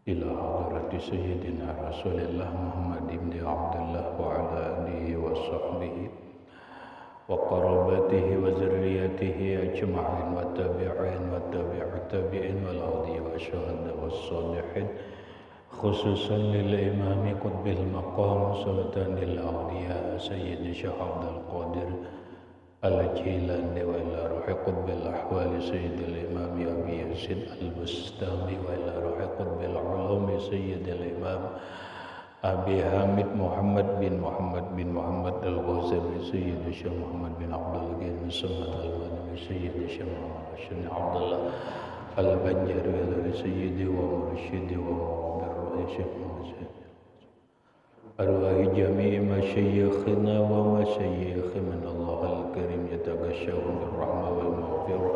إلى حضرة سيدنا رسول الله محمد بن عبد الله وعلى آله وصحبه وقرابته وذريته أجمعين والتابعين والتابعين والأولياء والشهداء والصالحين خصوصا للإمام قطب المقام سلطان الأولياء سيد الشيخ عبد القادر الجيلاني وإلى روح قطب الأحوال سيد الإمام أبي يزيد البستامي وإلى روح قطب العلوم سيد الإمام أبي حامد محمد بن محمد الغزالي سيد الشيخ محمد بن عبد الغني الصمد المدني سيد الشيخ محمد بن عبد الله البنجري سيدي ومرشدي ومربي الشيخ محمد أرواح جميع مشايخنا ومشايخ من الله الكريم يتغشاهم بالرحمة والمغفرة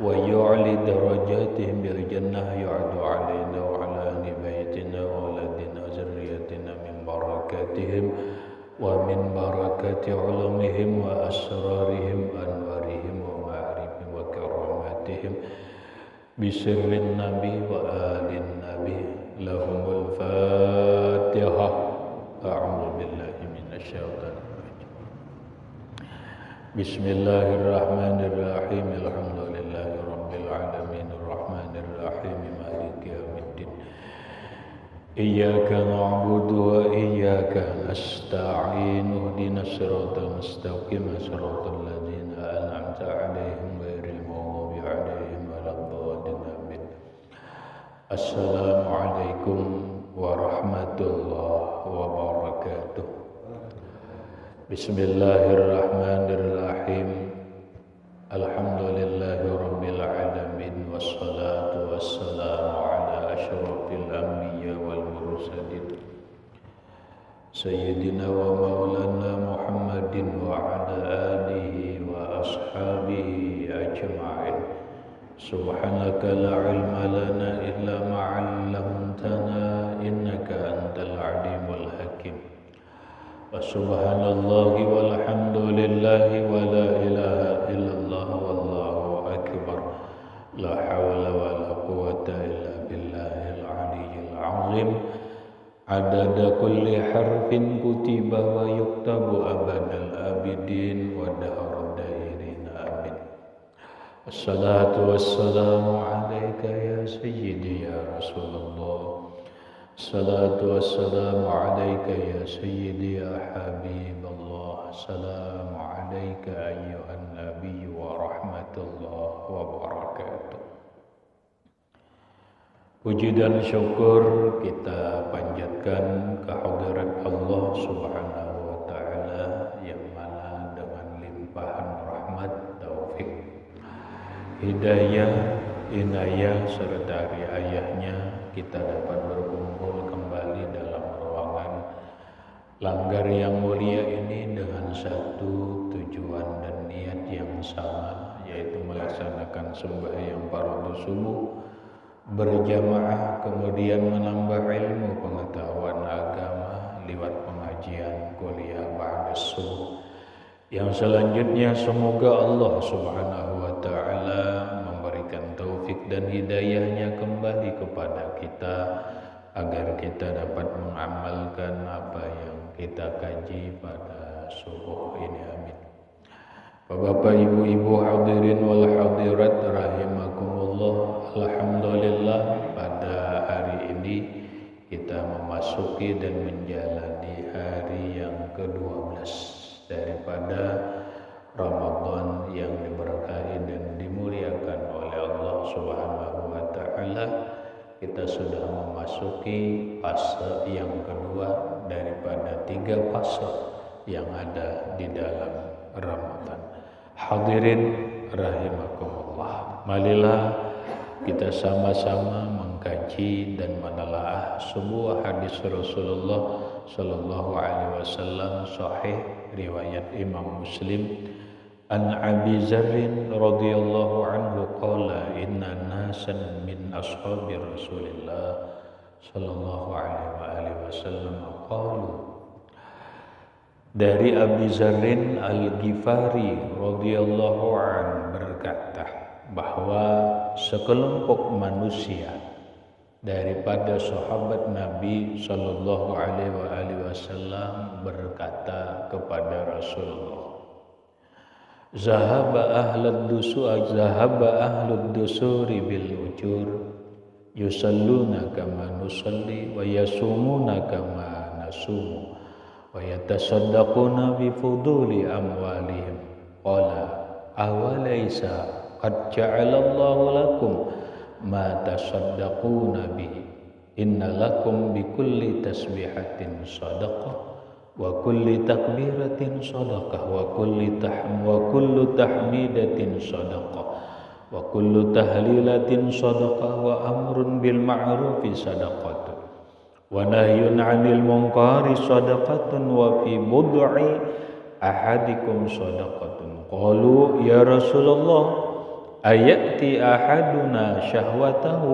ويعلي درجاتهم بالجنة يعد علينا وعلى أهل بيتنا وأولادنا وذريتنا من بركاتهم ومن بركات علومهم وأسرارهم أنوارهم ومعارفهم وكراماتهم بسر النبي وآل النبي لهم الفاتحة. أعوذ بالله من الشيطان الرجيم. بسم الله الرحمن الرحيم. الحمد لله رب العالمين الرحمن الرحيم مالك يوم الدين. إياك نعبد وإياك نستعين اهدنا الصراط المستقيم صراط الذين أنعمت عليهم غير المغضوب عليهم ولا الضالين آمين. السلام عليكم warahmatullahi wabarakatuh. Bismillahirrahmanirrahim. Alhamdulillahi rabbil alamin wassalatu wassalamu ala asyrafil anbiya wal mursalin sayyidina wa maulana Muhammadin wa ala alihi wa ashabihi ajma'in. Subhanaka la ilma lana illa ma 'allamtana innaka antal alimul hakim. Wa subhanallahi walhamdulillahi wa la ilaha illallah wallahu akbar. La hawla wa la quwwata illa billahil aliyyil azim. Adada kulli harfin kutiba wa yuktabu abadal abidin wa dahar dairin amin. Assalatu wassalamu alaika ya sayyidi ya Rasulullah. Assalatu wassalamu alaika ya sayyidi ya Habiballah. Assalamu alaika ayyuhan nabiy wa rahmatullahi wa barakatuh. Puji dan syukur kita panjatkan kehadirat Allah Subhanahu wa taala yang mana dengan limpahan rahmat, taufik, hidayah, inayah serta riayahnya kita dapat berkumpul kembali dalam ruangan langgar yang mulia ini dengan satu tujuan dan niat yang sama, yaitu melaksanakan sembahyang fardhu subuh berjamaah, kemudian menambah ilmu pengetahuan agama lewat pengajian kuliah ba'da subuh. Yang selanjutnya semoga Allah Subhanahu wa taala memberikan taufik dan hidayahnya kembali kepada kita agar kita dapat mengamalkan apa yang kita kaji pada subuh ini. Amin. Bapak, ibu-ibu, hadirin wal hadirat rahimakumullah. Alhamdulillah pada hari ini kita memasuki dan menjalani hari yang ke-12 daripada Ramadan yang diberkahi dan dimuliakan oleh Allah Subhanahu wa taala. Kita sudah memasuki fase yang kedua daripada 3 fase yang ada di dalam Ramadan. Hadirin rahimakumullah. Marilah kita sama-sama mengkaji dan menelaah sebuah hadis Rasulullah sallallahu alaihi wasallam sahih riwayat Imam Muslim. An Abi Dzarrin radhiyallahu anhu qala inna nasan min ashabi Rasulillah sallallahu alaihi wasallam qalu. Dari Abi Dzarrin Al-Ghifari radhiyallahu anhu berkata bahwa sekelompok manusia daripada sahabat Nabi sallallahu alaihi wasallam berkata kepada Rasulullah, zahaba ahlud dusuri bil ujur yusalluna kama nusalli wa yasumuna kama nasumu wa yatasaddaquna bi fuduli amwalihim. Qala awalaysa qad ja'alallahu lakum ma tasaddaquna bihi inna lakum bi kulli tasbihatin sadaqah wa kulli takbiratin sadaqah wa kullu tahmidatin sadaqah wa kullu tahlilatin sadaqah wa amrun bil ma'rufi sadaqatun wa nahyun 'anil munkari sadaqatun wa fi bud'i ahadikum sadaqatun. Qalu ya Rasulullah ayati ahaduna syahwatahu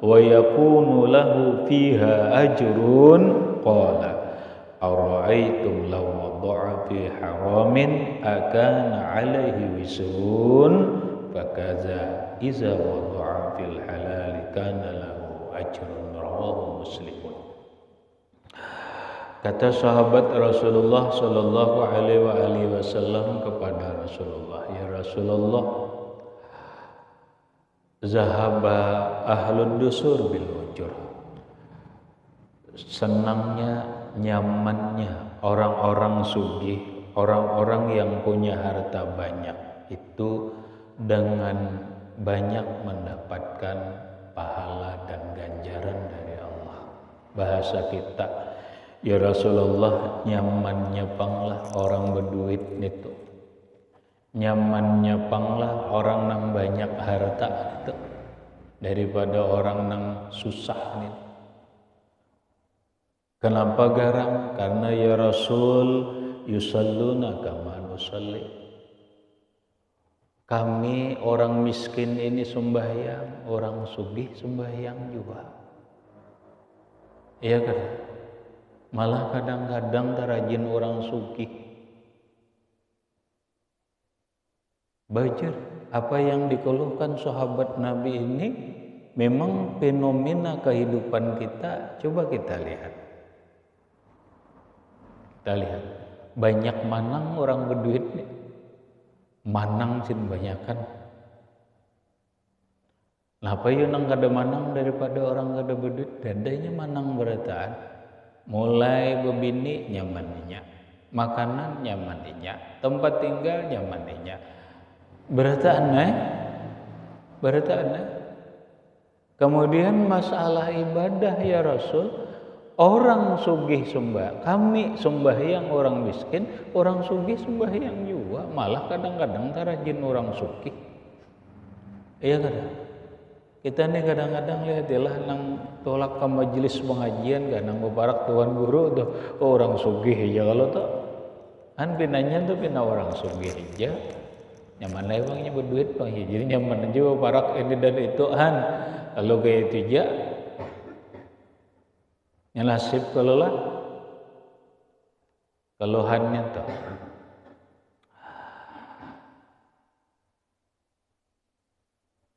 wa yakunu lahu fiha ajrun. Qala ara'aytum law wada'a fi haramin akana alaihi wisrun fakaza iza wada'a fil halali kana lahu ajrun. Rawahu Muslimun. Kata sahabat Rasulullah sallallahu alaihi wasallam kepada Rasulullah, ya Rasulullah, zahaba ahlud dusur bil ujur. Senangnya, nyamannya orang-orang sugih, orang-orang yang punya harta banyak itu dengan banyak mendapatkan pahala dan ganjaran dari Allah. Bahasa kita, ya Rasulullah, nyamannya panglah orang berduit itu, nyamannya panglah orang nang banyak harta itu daripada orang nang susah nih. Kenapa garang? Karena ya Rasul yusalluna kama nusalli. Kami orang miskin ini sembahyang, orang sugih sembahyang juga. Iya kan? Malah kadang-kadang rajin orang sugih. Bajar, apa yang dikeluhkan sahabat Nabi ini memang fenomena kehidupan kita. Coba kita lihat. Kita lihat, banyak manang orang berduit nih. Manang sih banyakan. Nah, apa yun nang kada manang daripada orang kada berduit? Dadanya manang berataan. Mulai bebini nyamannya, makanan nyamannya, tempat tinggal nyamannya. Berataan Kemudian masalah ibadah ya Rasul. Orang sugih kami sembahyang, orang miskin, orang sugih sembahyang juga. Malah kadang-kadang rajin orang sugih. Iya kan? Kita nih kadang-kadang lihat nang tolak ke majelis pengajian kan nang bebarak tuan guru tuh orang sugih aja kalau tuh kan pinanya tuh pina orang sugih aja. Nyaman lah bangnya berduit bang ya. Jadi nyaman aja bebarak ini dan itu han. Kalau kayak itu aja ya nasib kalau lah keluhannya tuh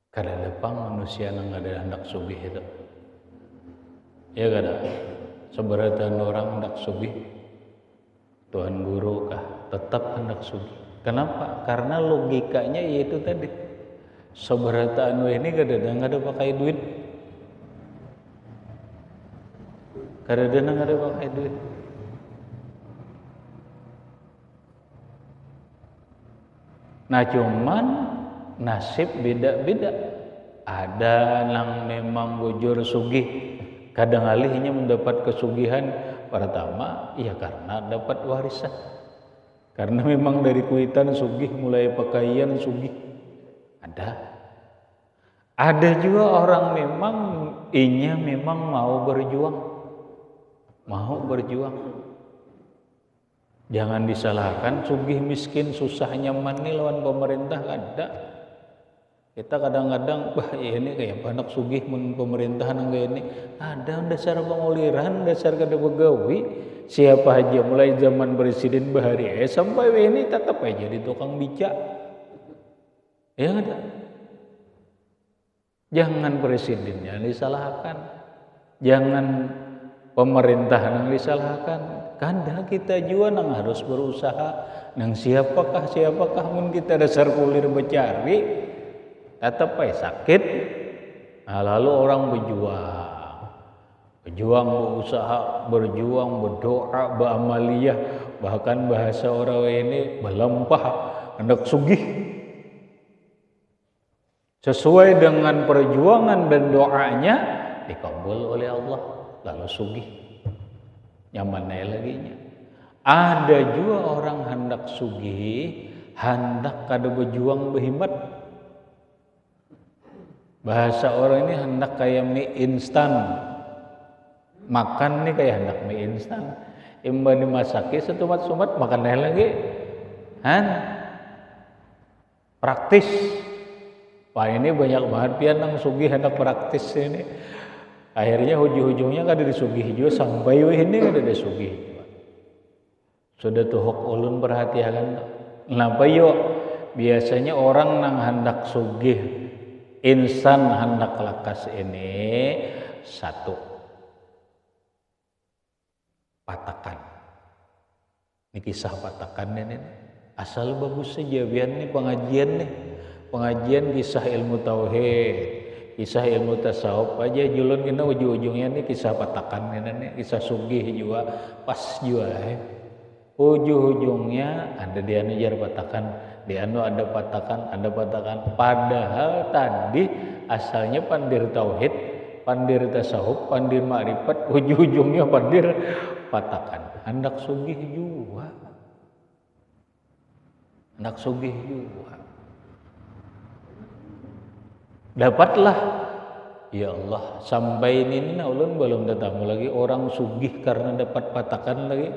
kada depan manusia nang ada hendak sugih itu ya kada seberatan orang hendak sugih tuan guru kah tetap hendak sugih. Kenapa? Karena logikanya yaitu tadi seberatan ini kada pakai duit. Kadang-kadang ada pakai duit. Nah cuman nasib beda-beda. Ada yang memang bujur sugih, kadang alihnya mendapat kesugihan pertama, ya karena dapat warisan. Karena memang dari kuitan sugih, mulai pakaian sugih. Ada juga orang memang mau berjuang. Jangan disalahkan sugih miskin susah nyaman nih lawan pemerintah ada. Kita kadang-kadang ini kayak anak sugih pemerintahan kayak ini ada dasar penguliran, dasar kada begawi. Siapa aja mulai zaman Presiden Bahari sampai ini tetap aja di tukang becak. Ya ada. Jangan presidennya disalahkan. Jangan pemerintah nang disalahkan, kanda kita juga nang harus berusaha. Nang siapakah mun kita dasar kulir becari, tetap sakit. Nah, lalu orang berjuang berusaha, berjuang berdoa, beramaliyah, bahkan bahasa orang ini berlempah hendak sugih. Sesuai dengan perjuangan dan doanya dikabul oleh Allah, lalu sugih. Nyamannya lagi nya. Ada juga orang hendak sugih, hendak kada berjuang berhemat. Bahasa orang ini hendak kayak mie instan. Makan nih kayak hendak mie instan. Imba dimasaki setumat-sumat makan lagi. Praktis. Wah ini banyak banget pian nang sugih hendak praktis ini. Akhirnya ujung-ujungnya kada disugih juga sampai ini kada disugih juga. Sudah tuhuk ulun perhatian. Kenapa yuk? Biasanya orang nang hendak sugih instan hendak lakas ini satu patakan. Ini kisah patakan ini asal bagus saja biar nih pengajian kisah ilmu tauhid, kisah ilmu tasawuf aja julun kena ujung-ujungnya nih kisah patakan ini kisah sugih juga pas juga ujung-ujungnya ada dia jar patakan, di anu ada patakan. Padahal tadi asalnya pandir tauhid, pandir tasawuf, pandir makrifat, ujung-ujungnya pandir patakan. Hendak sugih juga. Dapatlah, ya Allah, sampai ini ulun belum datang lagi orang sugih karena dapat patakan lagi.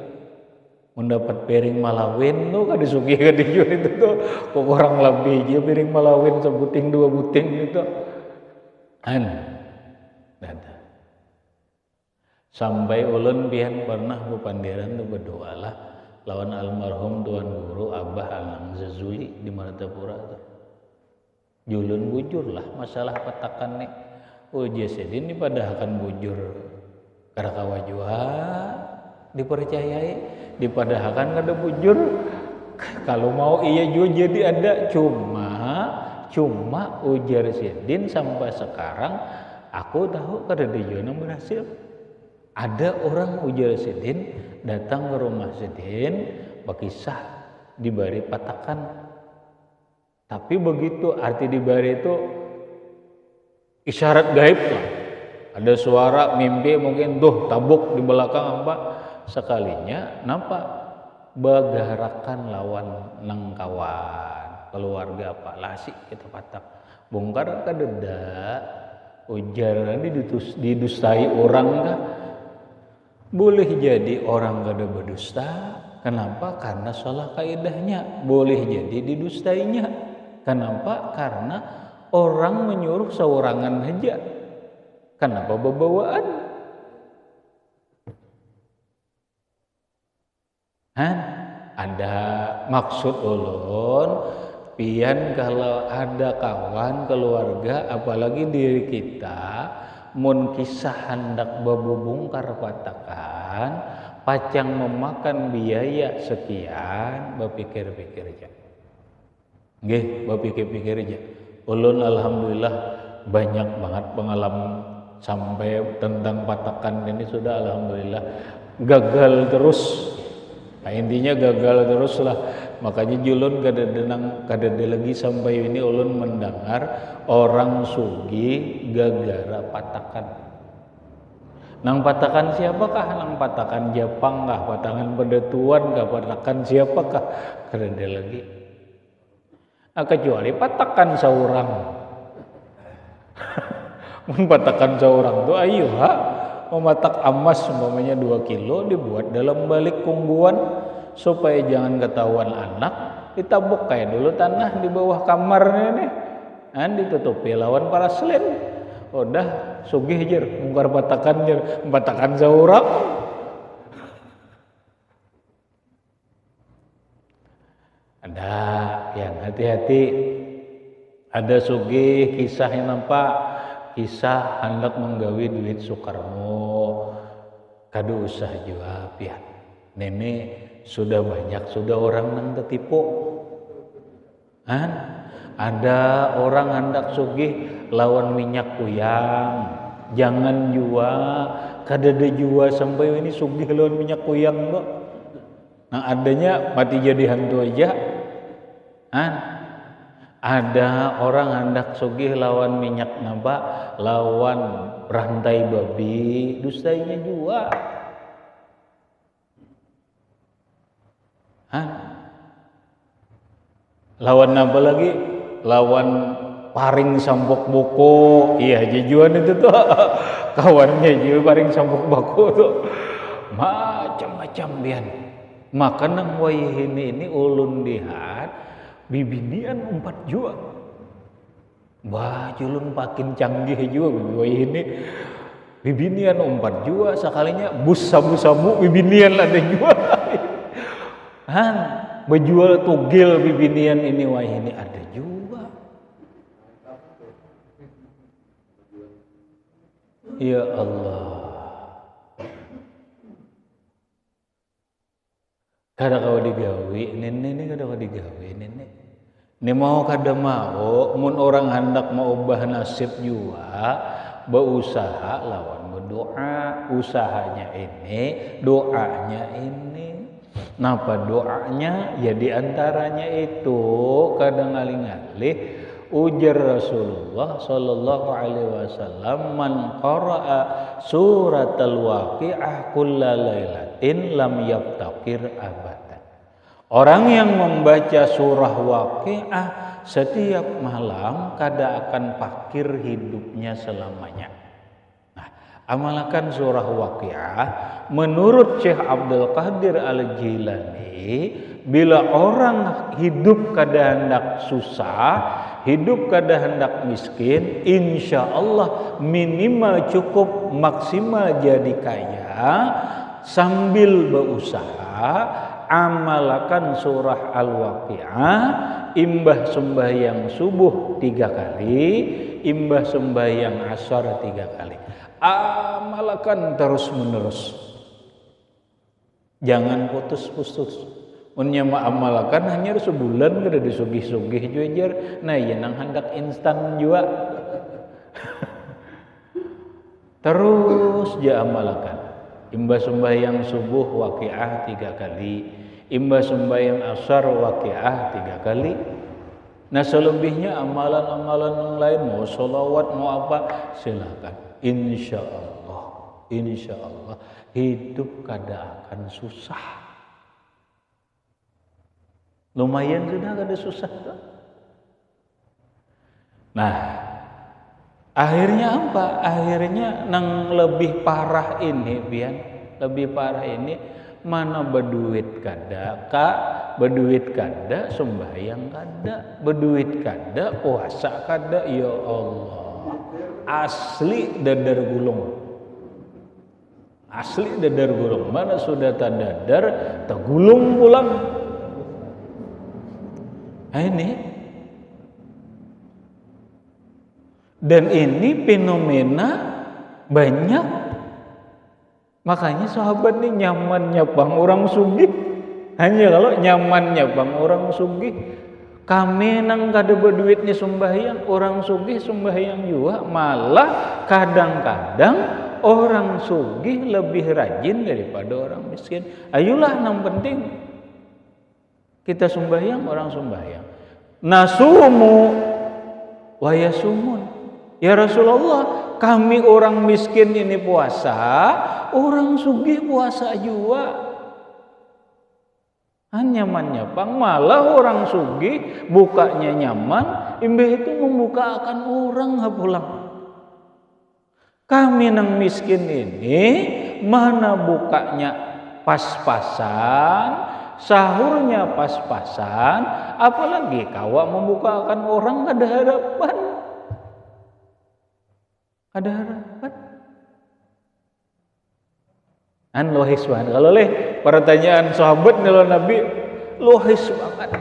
Mendapat piring malawin tuh kan disugih kan dijual itu tuh kok orang lebih aja piring malawin sebuting dua buting gitu dada sampai ulun pian pernah bupandiran tuh berdoalah lawan almarhum tuan guru Abah Alang Zazuli di Martapura tuh julun bujur lah masalah patakan nih Jasedin ini pada akan bujur karakawa jua dipercayai dipadahkan kada bujur kalau mau iya juga jadi ada cuma ujar Sidin sampai sekarang aku tahu kada dijual berhasil ada orang ujar Sidin datang ke rumah Sidin berkisah dibari patakan tapi begitu arti dibari itu isyarat gaib lah ada suara mimpi mungkin tuh tabuk di belakang apa sekalinya nampak bagarakan lawan nang kawan keluarga apa lasik kita patak bongkar kadeda ujar didustai orang kah boleh jadi orang kada berdusta kenapa karena salah kaidahnya boleh jadi didustainya kenapa karena orang menyuruh seorangan aja kenapa bebawaan ada maksud ulun pian kalau ada kawan keluarga apalagi diri kita mun kisah hendak babubungkar patakan pacang memakan biaya sekian berpikir-pikir aja nggih berpikir-pikir aja ulun alhamdulillah banyak banget pengalaman sampai tentang patakan ini sudah alhamdulillah gagal terus. Nah, intinya gagal terus lah. Makanya julun kada lagi sampai ini ulun mendengar orang sugi gagara patakan. Nang patakan siapakah? Nang patakan Jepang kah? Patakan Pedatuan kah? Patakan siapakah? Kada lagi. Nah, kecuali patakan seorang. Mun patakan seorang tuh ayo mematak emas umpamanya 2 kilo dibuat dalam balik kungguan supaya jangan ketahuan anak ditabuk kayak dulu tanah di bawah kamarnya nih ditutupi lawan para selain udah sugih jer mungkar patakan seorang ada yang hati-hati ada sugih kisah yang nampak kisah hendak menggawi duit Soekarno kadu usah jawab ya. Nenek sudah banyak sudah orang nang tertipu. Ada orang hendak sugih lawan minyak kuyang. Jangan jua, kadada jua sampai ini sugih lawan minyak kuyang mbak. Nah adanya mati jadi hantu aja. Ada orang hendak sugih lawan minyak naba, lawan rantai babi, dustanya jua. Lawan apa lagi? Lawan paring sampok boko. Iya jejuan itu tuh kawannya juga paring sampok boko tuh. Macam-macam bian. Maka nang wayah ini ulun lihat bibinian 4 jua. Wah, julun makin canggih juga wayah ini. Bibinian 4 jua sekalinya bus sabu-sabu bibinian ada jua. Berjual tugil bibinian ini wayah ini ada juga. Ya Allah. Kada kau digawi, nenek kada kau digawi, nenek. Ini mau kada mau, mun orang hendak mau ubah nasib juga, berusaha lawan berdoa. Usahanya ini, doanya ini. Napa doanya? Ya diantaranya itu kadang ngalih-ngalih ujar Rasulullah sallallahu alaihi wasallam, man qara'a suratal waqi'ah kulla lailatin lam yabtaqir abadan. Orang yang membaca surah Waqi'ah setiap malam kada akan fakir hidupnya selamanya. Nah, amalkan surah Waqi'ah. Menurut Syekh Abdul Qadir Al-Jilani, bila orang hidup kada hendak susah, hidup kada hendak miskin, insya Allah minimal cukup, maksimal jadi kaya, sambil berusaha amalkan surah Al-Waqi'ah, imbah sembahyang subuh 3 kali, imbah sembahyang asar 3 kali. Amalkan terus menerus, jangan putus-putus. Menyama amalkan hanya sebulan kada disugih-sugih juajar. Nah ya nang hendak instan juga. Terus ja amalkan. Imbah sembahyang subuh Waqi'ah 3 kali, imbah sembahyang asar Waqi'ah 3 kali. Nah selebihnya amalan-amalan yang lain, mau sholawat mau apa silakan. Insya Allah hidup kada akan susah. Lumayan sudah kada susah tuh. Nah akhirnya apa? Akhirnya nang lebih parah ini bian, lebih parah ini mana berduit kada, berduit kada, sembahyang kada, berduit kada, puasa kada. Ya Allah, asli dadar gulung, asli dadar gulung. Mana sudah tak dadar, tak gulung pulang. Nah, ini dan ini fenomena banyak. Makanya sahabat ini nyamannya bang orang sugih. Hanya kalau nyamannya bang orang sugih. Kami nang kada berduitnya sembahyang, orang sugih sembahyang juga. Malah kadang-kadang orang sugih lebih rajin daripada orang miskin. Ayolah nang penting kita sembahyang, orang sembahyang. Nasumu wa yasumun. Ya Rasulullah, kami orang miskin ini puasa, orang sugih puasa juga. Nyamannya pang, malah orang sugih bukanya nyaman, imbah itu membuka akan orang pulang. Kami nang miskin ini mana bukanya pas-pasan, sahurnya pas-pasan, apalagi kawa membuka akan orang kada harapan. Ada harapan. Lohis banget. Kalau pertanyaan sahabat kalau Nabi lohis banget.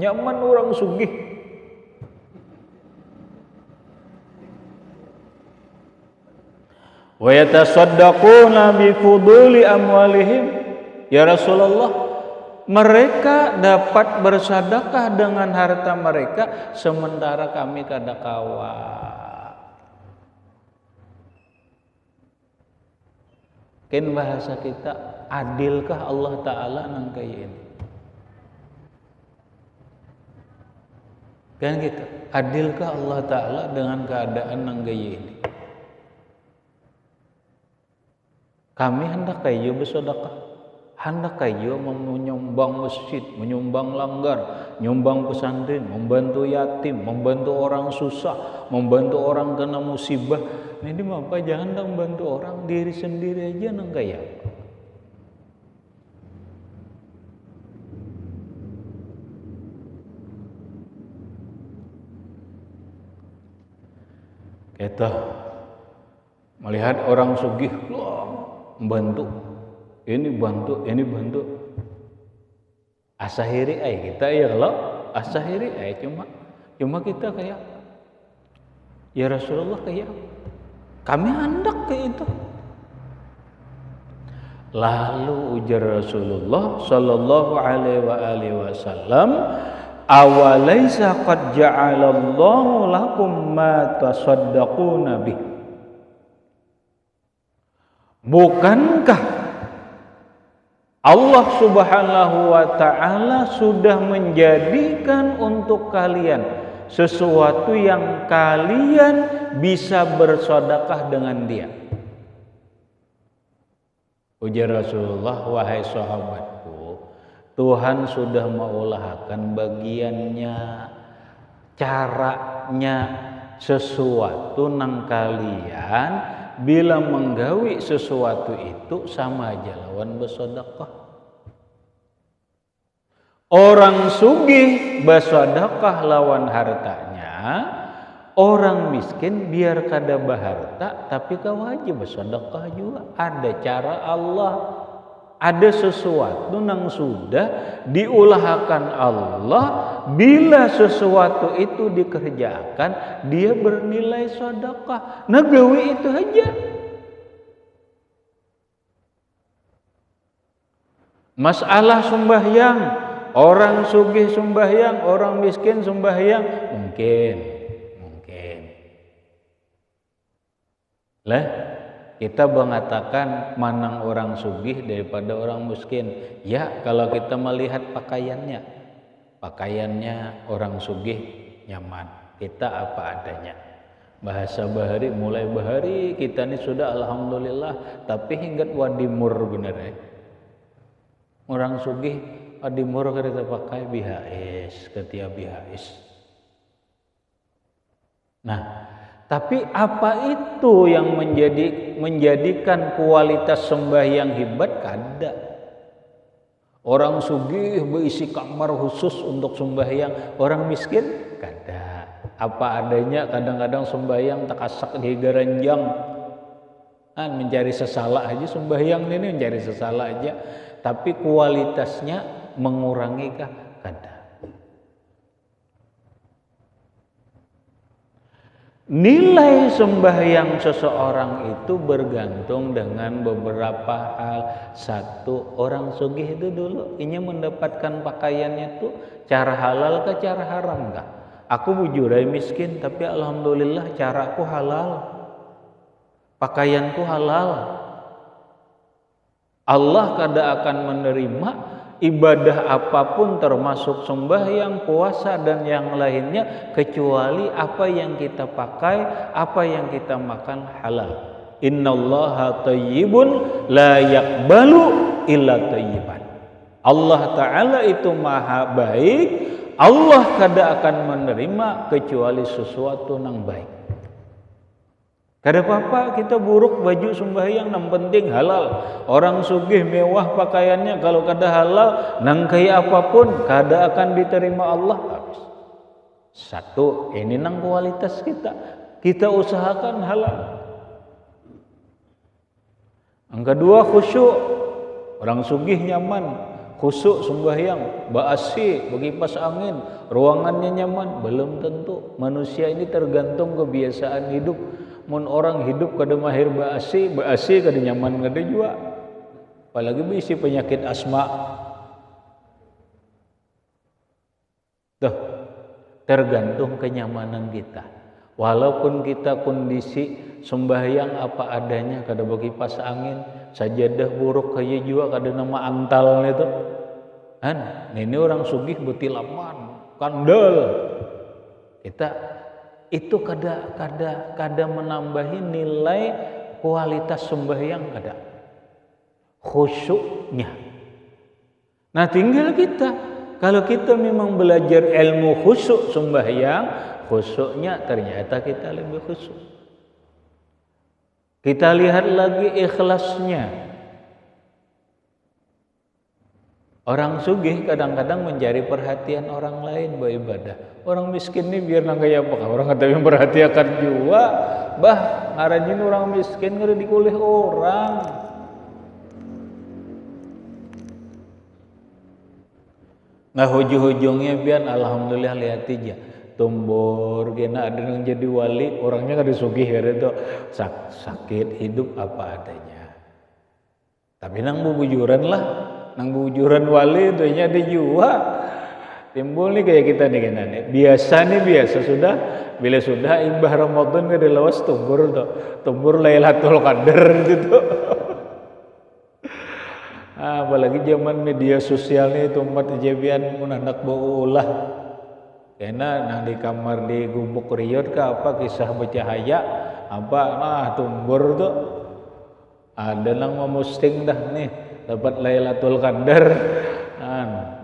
Nyaman orang sugih. Wa yatasaddaquna bi fuduli amwalihim. Ya Rasulullah, mereka dapat bersedekah dengan harta mereka sementara kami kada kawa. Ken bahasa kita, adilkah Allah Ta'ala nang kaya ini? Kan gitu, adilkah Allah Ta'ala dengan keadaan nang kaya ini? Kami hendak kayu bersedekah, hendak kayu menyumbang masjid, menyumbang langgar, menyumbang pesantren, membantu yatim, membantu orang susah, membantu orang kena musibah. Ini apa? Jangan dong membantu orang, diri sendiri aja nang kaya. Kita melihat orang sugih, membantu, ini bantu. Asahiri ay kita ya kalau asahiri ay cuma kita kayak ya Rasulullah kayak kami hendak kayak itu. Lalu ujar Rasulullah sallallahu alaihi wasallam, awalaisa qad ja'alallahu lakum ma tasaddaquna bih. Bukankah Allah Subhanahu wa ta'ala sudah menjadikan untuk kalian sesuatu yang kalian bisa bersedekah dengan dia? Ujar Rasulullah, wahai sahabatku, Tuhan sudah mengulahkan bagiannya, caranya sesuatu nang kalian bila menggawi sesuatu itu sama aja lawan bersedekah. Orang sugih bersedekah lawan hartanya, orang miskin biar kada berharta tapi kau wajib bersedekah juga. Ada cara Allah, ada sesuatu yang sudah diulahkan Allah, bila sesuatu itu dikerjakan dia bernilai sedekah. Nagawi itu aja. Masalah sembahyang, orang sugih sembahyang, orang miskin sembahyang, mungkin lah kita mengatakan manang orang sugih daripada orang miskin. Ya, kalau kita melihat pakaiannya orang sugih nyaman, kita apa adanya. Bahasa bahari, mulai bahari kita ini sudah alhamdulillah, tapi hingga wadimur bener ya. Orang sugih wadimur kita pakai BHS, ketiak BHS. Nah, tapi apa itu yang menjadikan kualitas sembahyang hebat? Kada. Orang sugih berisi kamar khusus untuk sembahyang, orang miskin kada. Apa adanya, kadang-kadang sembahyang takasak di garanjang. Mencari sesalah aja sembahyang ini, mencari sesalah aja. Tapi kualitasnya mengurangi kah? Kada. Nilai sembahyang seseorang itu bergantung dengan beberapa hal. Satu, orang sugih itu dulu ini mendapatkan pakaiannya itu cara halal ke cara haram kah? Aku bujurai miskin tapi alhamdulillah caraku halal, pakaianku halal. Allah kada akan menerima ibadah apapun termasuk sembahyang, puasa dan yang lainnya kecuali apa yang kita pakai, apa yang kita makan halal. Innallaha thayyibun la yaqbalu illa thayyiban. Allah Ta'ala itu maha baik, Allah kada akan menerima kecuali sesuatu yang baik. Kada apa-apa kita buruk baju sembahyang, yang penting halal. Orang sugih mewah pakaiannya, kalau kada halal nang kaya apapun kada akan diterima Allah. Satu, ini nang kualitas kita usahakan halal. Yang kedua, khusyuk. Orang sugih nyaman, khusyuk sembahyang, baasi, berkipas angin, ruangannya nyaman. Belum tentu. Manusia ini tergantung kebiasaan hidup. mun orang hidup kada mahir baasi kada nyaman kada jua. Apalagi bisi penyakit asma. Tuh, tergantung kenyamanan kita. Walaupun kita kondisi sembahyang apa adanya, kada bagi pas angin, sajadah buruk kaya jua kada nama antal itu. Ini orang sugih betilaman, kandel. Kita itu kada menambahi nilai kualitas sembahyang kada. Khusyuknya. Nah, tinggal kita. Kalau kita memang belajar ilmu khusyuk sembahyang, khusyuknya ternyata kita lebih khusyuk. Kita lihat lagi ikhlasnya. Orang sugih kadang-kadang mencari perhatian orang lain beribadah. Orang miskin ini biar nanggaya apa? Orang kata yang perhatikan juga. Bah, ngarajin orang miskin ngeri dikulih orang. Nah, hujung-hujungnya biar alhamdulillah lihat aja. Tumbur kena ada yang jadi wali, orangnya kada sugih kada tuh sakit hidup apa adanya. Tapi nang bubujuran lah, nang bubujuran wali itu nya ada juga. Timbul nih kayak kita nih kena nih. Biasa sudah bila sudah imbah Ramadan kada lawas tumbur tuh. Tumbur Lailatul Qadar gitu. Apalagi zaman media sosial nih umat jabian mun anak baulah. Karena nang di kamar di gubuk riot ke apa kisah bercahaya apa tumbur tuh ada nang memusting dah nih dapat Lailatul Qadar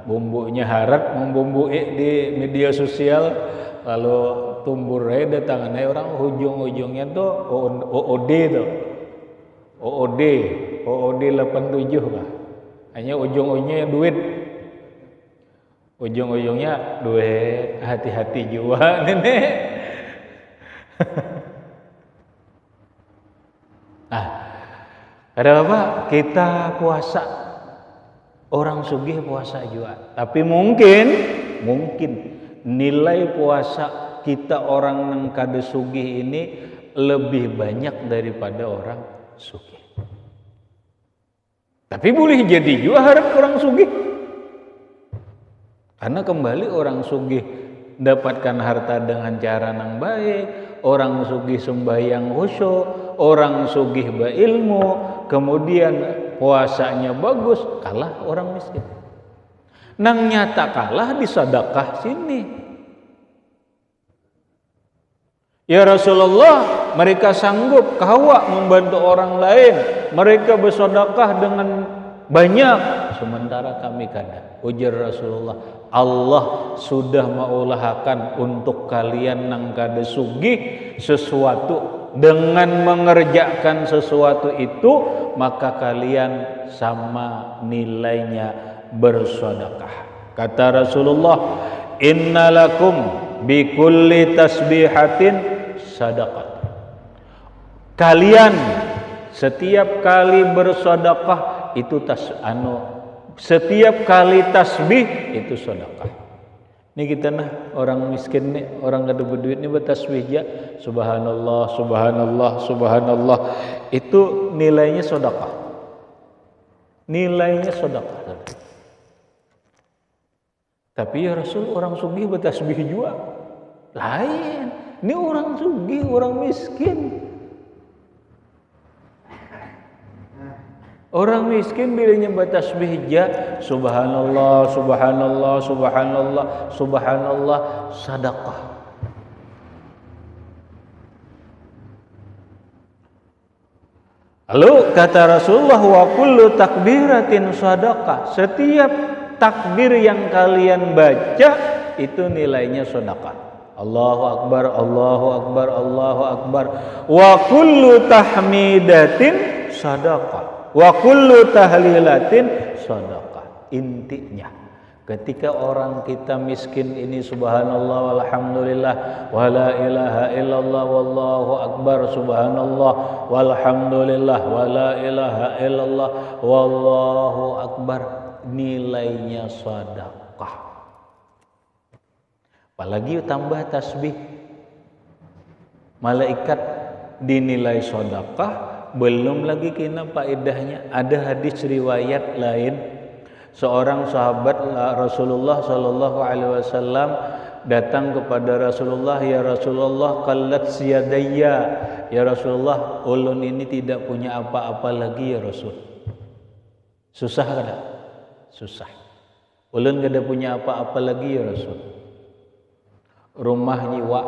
bumbunya harat membumbui di media sosial kalau tumbur aja datangannya orang ujung-ujungnya tuh OOD tuh OOD 87 kah hanya ujung-ujungnya duit ujung-ujungnya duit hati-hati juga nenek. Ada apa? Kita puasa. Orang sugih puasa juga. Tapi mungkin nilai puasa kita orang nang kada sugih ini lebih banyak daripada orang sugih. Tapi boleh jadi juga harap orang sugih. Karena kembali orang sugih dapatkan harta dengan cara nang baik, orang sugih sembahyang khusyuk, orang sugih berilmu, kemudian puasanya bagus, kalah orang miskin. Nang nyata kalah di sedekah sini. Ya Rasulullah, mereka sanggup kawa membantu orang lain, mereka bersedekah dengan banyak, sementara kami kada. Ujar Rasulullah, Allah sudah mengulahkan untuk kalian nang kada sugih sesuatu dengan mengerjakan sesuatu itu, maka kalian sama nilainya bersedekah. Kata Rasulullah, innalakum bikulli tasbihatin sadaqah. Kalian setiap kali bersedekah itu setiap kali tasbih itu sedekah. Ini kita orang miskin nih, orang kada berduit nih bertasbih ya, subhanallah, subhanallah, subhanallah. Itu nilainya sedekah. Nilainya sedekah. Tapi ya Rasul, orang sugih bertasbih juga. Lain. Ini orang sugih, orang miskin. Orang miskin bila nyebut tasbih ja, subhanallah, subhanallah, subhanallah, subhanallah, sedekah. Lalu kata Rasulullah, wa kullu takbiratin sedekah. Setiap takbir yang kalian baca itu nilainya sedekah. Allahu akbar, Allahu akbar, Allahu akbar. Wa kullu tahmidatin sedekah. Wa kullu tahlilatin sedekah. Intinya ketika orang kita miskin ini subhanallah walhamdulillah wala ilaha illallah wallahu akbar subhanallah walhamdulillah wala ilaha illallah wallahu akbar, nilainya sedekah. Apalagi tambah tasbih, malaikat dinilai sedekah, belum lagi kena faedahnya. Ada hadis riwayat lain, seorang sahabat Rasulullah sallallahu alaihi wasallam datang kepada Rasulullah, "Ya Rasulullah, qallat siyadayya." Ya Rasulullah, ulun ini tidak punya apa-apa lagi ya Rasul. Susah kada? Susah. Ulun kada punya apa-apa lagi ya Rasul. Rumah nyiwa,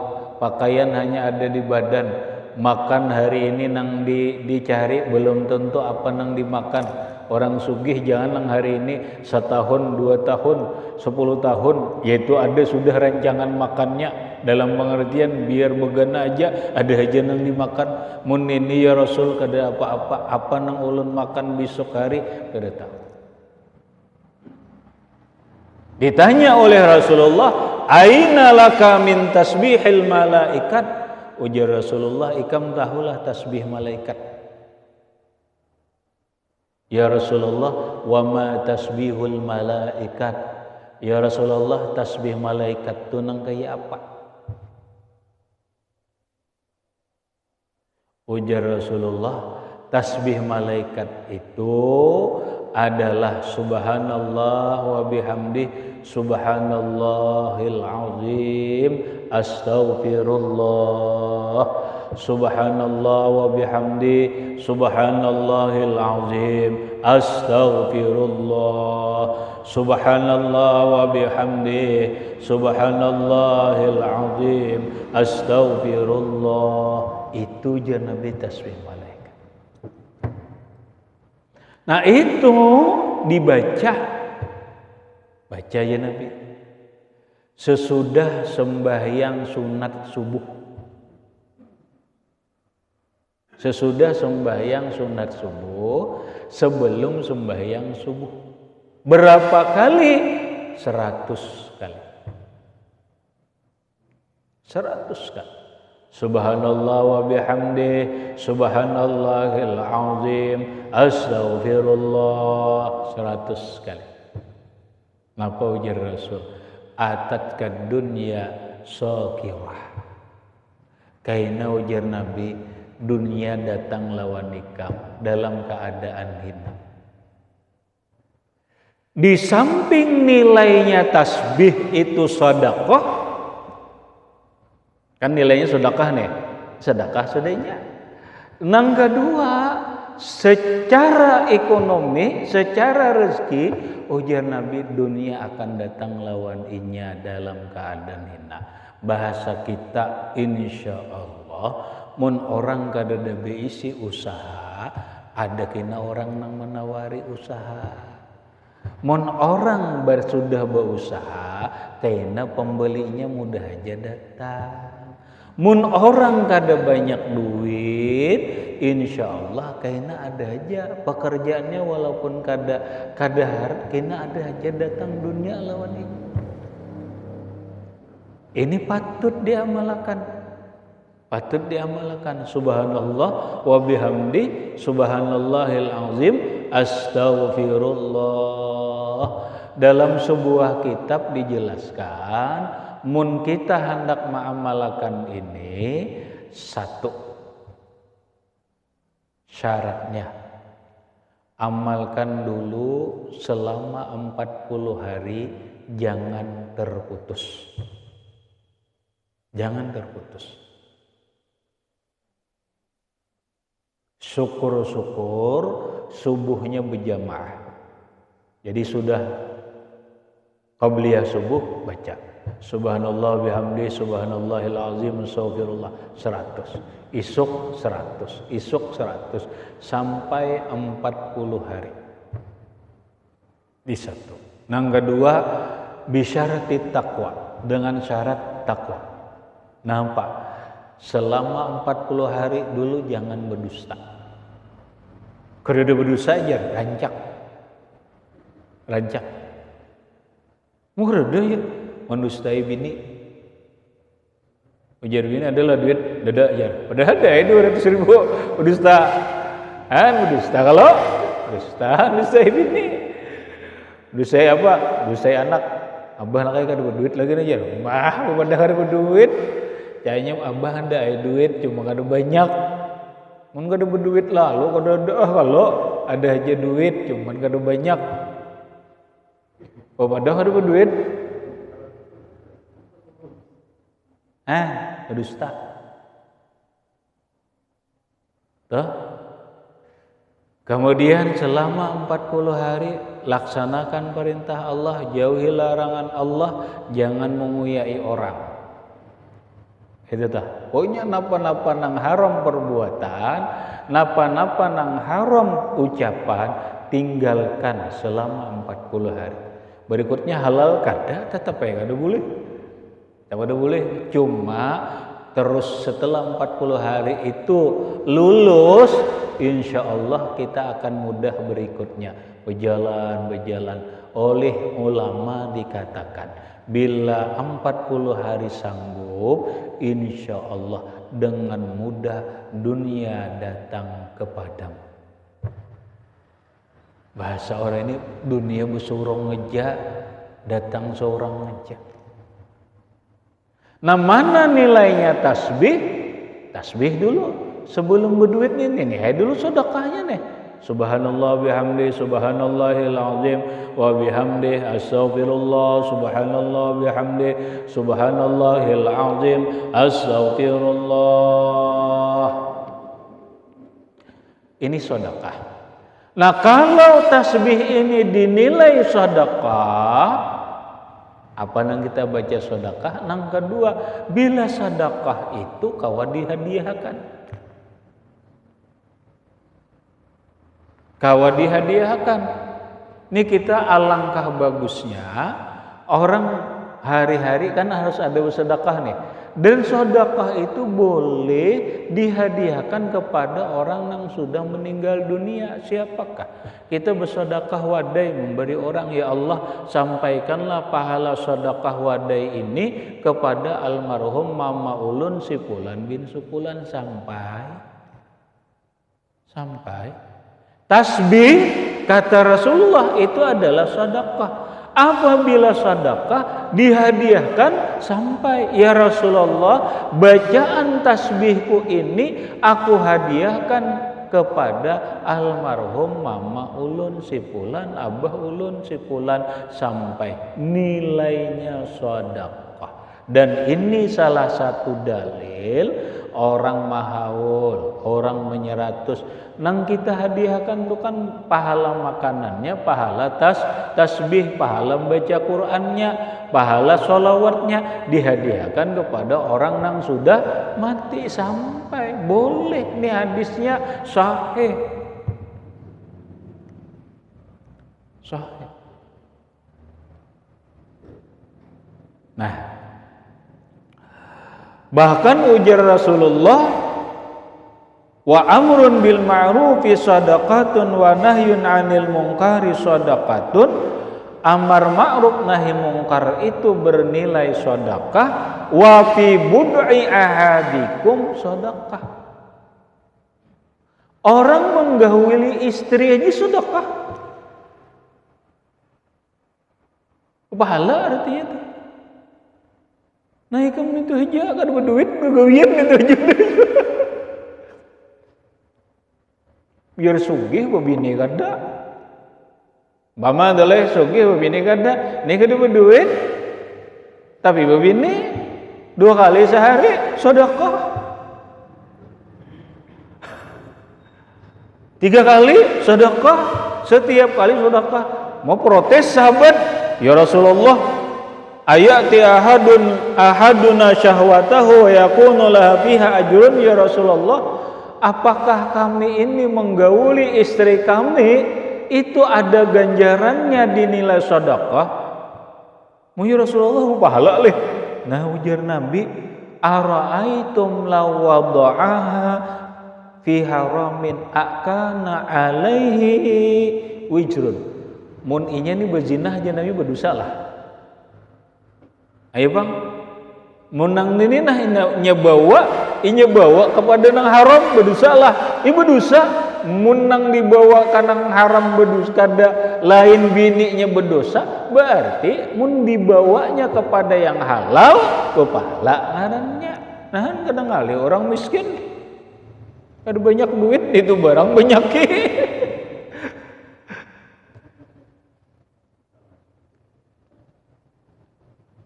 pakaian hanya ada di badan, makan hari ini nang dicari belum tentu apa nang dimakan. Orang sugih jangan nang hari ini 1 tahun, 2 tahun, 10 tahun, yaitu ada sudah rancangan makannya, dalam pengertian biar begana aja ada aja nang dimakan. Mun ini ya Rasul kada apa-apa, apa nang ulun makan besok hari kada tahu. Ditanya oleh Rasulullah, "Aina laka min tasbihil malaikat?" Ujar Rasulullah, "Ikam tahulah tasbih malaikat." Ya Rasulullah, "Wa ma tasbihul malaikat?" Ya Rasulullah, tasbih malaikat itu nang kayak apa? Ujar Rasulullah, tasbih malaikat itu adalah subhanallah wa bihamdih, subhanallahil azim, astaghfirullah, subhanallah wa bihamdi, subhanallahil azim, astaghfirullah, subhanallah wa bihamdi, subhanallahil azim, astaghfirullah. Itu je Nabi tasbih malaikat. Nah itu dibaca, baca ya Nabi sesudah sembahyang sunat subuh. Sesudah sembahyang sunat subuh, sebelum sembahyang subuh. Berapa kali? 100 kali. 100 kali. Subhanallah wa bihamdih, subhanallahil azim, astaghfirullah. 100 kali. Napa ujar Rasul? Atatka dunya saqirah. Kaina ujar Nabi, dunia datang lawan ikam dalam keadaan hina. Di samping nilainya tasbih itu sedekah, kan nilainya sedekah nih, sedekah sudahnya. Nang kedua, secara ekonomi, secara rezeki, ujar Nabi, dunia akan datang lawan inya dalam keadaan hina. Bahasa kita, insya Allah, mun orang kada ada beisi usaha, ada kena orang nang menawari usaha. Mun orang sudah berusaha, kena pembelinya mudah aja datang. Mun orang kada banyak duit, insya Allah kena ada aja pekerjaannya, walaupun kada kena ada aja datang dunia lawan ini. Ini patut diamalkan. Patut diamalkan. Subhanallah wa bihamdi, subhanallahil azim, astaghfirullah. Dalam sebuah kitab dijelaskan, mun kita hendak mengamalkan ini, 1 syaratnya, amalkan dulu selama 40 hari, jangan terputus. Jangan terputus. Syukur-syukur subuhnya berjamaah. Jadi sudah qabliyah subuh, baca subhanallah bihamdi, subhanallahil azim, astaghfirullah 100. Isuk 100, isuk 100 sampai 40 hari. Di satu. Yang kedua, bisyaratit taqwa, dengan syarat takwa. Nampak? Selama 40 hari dulu jangan berdusta. Kada berdusta aja, rancak. Murah ya, mendustai bini. Ujar bini adalah duit dada ajar. Padahal ada 200 ribu berdusta. Berdusta kalau dustai bini. Dustai apa? Dustai anak. Abah nak kada berduit lagi aja. Mah, pada kada berduit. Kayaknya abah ada duit cuma kada banyak. Mun kada berduit lalu kalau ada aja duit cuman kada banyak. Padahal kada berduit. Berdusta. Tuh. Kemudian selama 40 hari laksanakan perintah Allah, jauhi larangan Allah, jangan menguyai orang. Itu tah. Pokoknya napa-napa nang haram perbuatan, napa-napa nang haram ucapan, tinggalkan selama 40 hari. Berikutnya halal kada, tetap ya kada boleh. Kada boleh. Cuma terus setelah 40 hari itu lulus, insya Allah kita akan mudah berikutnya. Berjalan. Oleh ulama dikatakan, bila 40 hari sanggup, insya Allah dengan mudah dunia datang kepadamu. Bahasa orang ini, dunia bersorong ngejak, datang seorang ngejak. Nah, mana nilainya tasbih? Tasbih dulu sebelum berduit nih dulu sedekahnya nih. Subhanallah bihamdi, subhanallahil azim wa bihamdi, astaghfirullah, subhanallah bihamdi, subhanallahil azim, astaghfirullah. Ini sedekah. Nah, kalau tasbih ini dinilai sedekah, apa nang kita baca sedekah? Nang kedua, bila sedekah itu kawa dihadiahkan. Kawa dihadiahkan. Ini kita alangkah bagusnya orang hari-hari kan harus ada bersedekah nih. Dan sedekah itu boleh dihadiahkan kepada orang yang sudah meninggal dunia. Siapakah? Kita bersedekah wadai memberi orang, ya Allah, sampaikanlah pahala sedekah wadai ini kepada almarhum Mama Ulun si Fulan bin Supulan sampai tasbih kata Rasulullah itu adalah sedekah. Apabila sedekah dihadiahkan sampai, ya Rasulullah, bacaan tasbihku ini aku hadiahkan kepada almarhum Mama Ulun si Fulan, Abah Ulun si Fulan, sampai nilainya sedekah. Dan ini salah satu dalil orang mahaul, orang menyeratus. Nang kita hadiahkan itu kan pahala makanannya, pahala tasbih, pahala baca Qur'annya, pahala sholawatnya dihadiahkan kepada orang yang sudah mati. Sampai boleh nih, hadisnya sahih. Nah, bahkan ujar Rasulullah, wa amrun bil ma'rufi shadaqatun wa nahyun 'anil munkari shadaqatun. Amar ma'ruf nahi mungkar itu bernilai sedekah. Wa fi bud'i ahadikum sedekah. Orang menggauli istri aja sedekah. Pahala artinya itu. Nah, kamu itu aja kan berduit begawian itu aja. Biar sugih babini kada. Mama adalah sugih babini kada. Ini kada berduit. Tapi babini 2 kali sehari sedekah. 3 kali sedekah. Setiap kali sedekah. Mau protes sahabat, ya Rasulullah, ayati ahaduna syahwatahu wa yakunu laha fiha ajrun, ya Rasulullah, apakah kami ini menggauli istri kami itu ada ganjarannya dinilai sedekah? Ya Rasulullah, pahala leh. Nah, ujar Nabi, ara'aitum law wada'aha fi haramin akana alaihi wijrun. Mun inya ni berzinah aja Nabi berdosa lah. Ayo bang, munang ini nah inya bawa kepada nang haram berdosa lah. Ibu berdosa, munang dibawa ke nang haram berdosa, kada lain bininya berdosa, berarti mun dibawanya kepada yang halal, kepala ngarannya. Nah, kadang kali orang miskin Ada banyak duit itu barang banyak.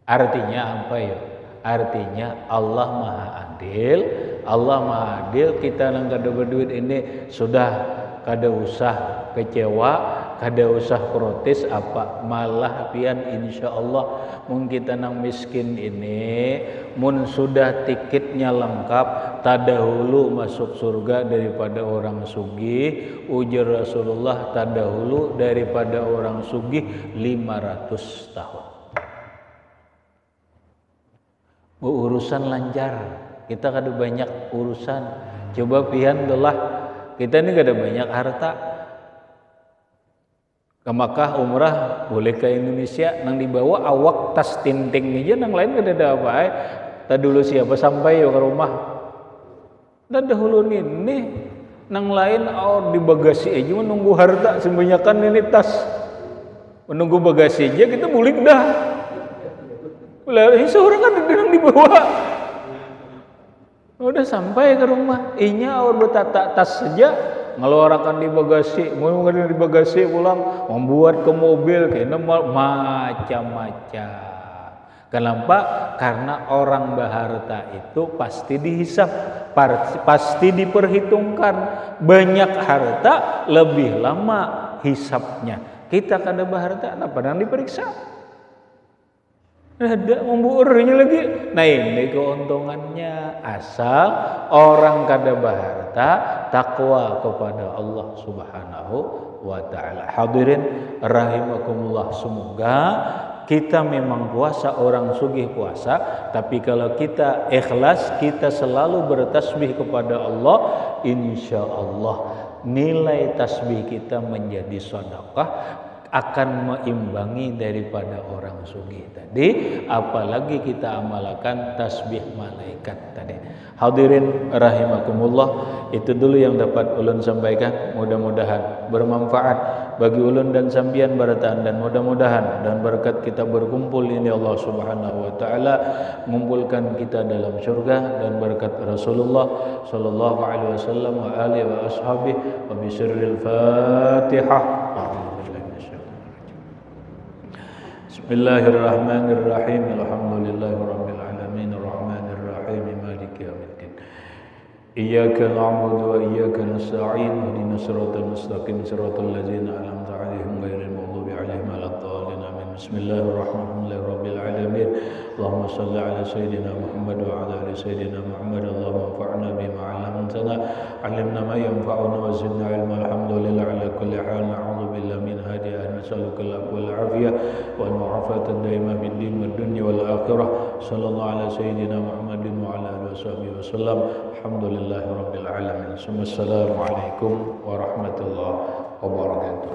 Artinya apa ya? Artinya Allah Maha Adil. Allah Maha Adil, kita nang kada berduit ini sudah kada usah kecewa, kada usah protes apa, malah pian insyaallah mun kita nang miskin ini mun sudah tiketnya lengkap tadahulu masuk surga daripada orang sugih. Ujar Rasulullah tadahulu daripada orang sugih 500 tahun. Urusan lancar, kita kada banyak urusan. Coba pian belah, kita ini kada banyak harta. Ke Makkah umrah boleh ke Indonesia, nang dibawa awak tas tinting aja, nang lain kada ada apa. Tak dulu siapa sampai yo ke rumah. Dan dahulu ini nang lain di bagasi aja menunggu harta sebanyakan ini tas. Menunggu bagasi aja kita bulik dah. Lah seorang kan sedang dibawa. Udah sampai ke rumah, inya awal bertata tas saja ngeluarkan di bagasi, mau di bagasi pulang, membuat ke mobil, kena macam-macam. Kenapa? Karena orang berharta itu pasti dihisap, pasti diperhitungkan. Banyak harta lebih lama hisapnya. Kita kada berharta, apa yang diperiksa? Ada membuurnya lagi. Nah ini keuntungannya, asal orang kada berharta takwa kepada Allah Subhanahu wa taala. Hadirin rahimakumullah, semoga kita memang puasa, orang sugih puasa, tapi kalau kita ikhlas, kita selalu bertasbih kepada Allah, insyaallah nilai tasbih kita menjadi sedekah akan meimbangi daripada orang sugih tadi, apalagi kita amalkan tasbih malaikat tadi. Hadirin rahimakumullah, itu dulu yang dapat ulun sampaikan. Mudah-mudahan bermanfaat bagi ulun dan sambian barataan, dan mudah-mudahan dan berkat kita berkumpul ini Allah Subhanahu wa taala mengumpulkan kita dalam surga, dan berkat Rasulullah sallallahu alaihi wasallam wa alihi wa ashabihi wa bi sirril Fatihah. Bismillahirrahmanirrahim. Alhamdulillahirabbil alamin arrahmanir rahim maliki yaumiddin. Iyyaka na'budu wa iyyaka nasta'in ihdinas siratal mustaqim siratal ladzina an'amta 'alaihim ghairil maghdubi 'alaihim waladdallin. Amin. Bismillahirrahmanirrahim alamin. Allahumma shalli 'ala sayyidina Muhammad wa 'ala ali sayyidina Muhammad. Allahumma anfa'na bima 'allamtana, 'allimna ma yanfa'una wa zidna 'ilma. Alhamdulillah 'ala kulli hal. Na'udzu billahi min hadhihi nas'aluka al-'afwa wal 'afiyah wal mu'afata ad-daimah fid din wad dunya wal akhirah. Sallallahu 'ala sayyidina Muhammadin wa 'ala alihi washabihi wasallam. Alhamdulillahirabbil alamin. Assalamualaikum warahmatullahi wabarakatuh.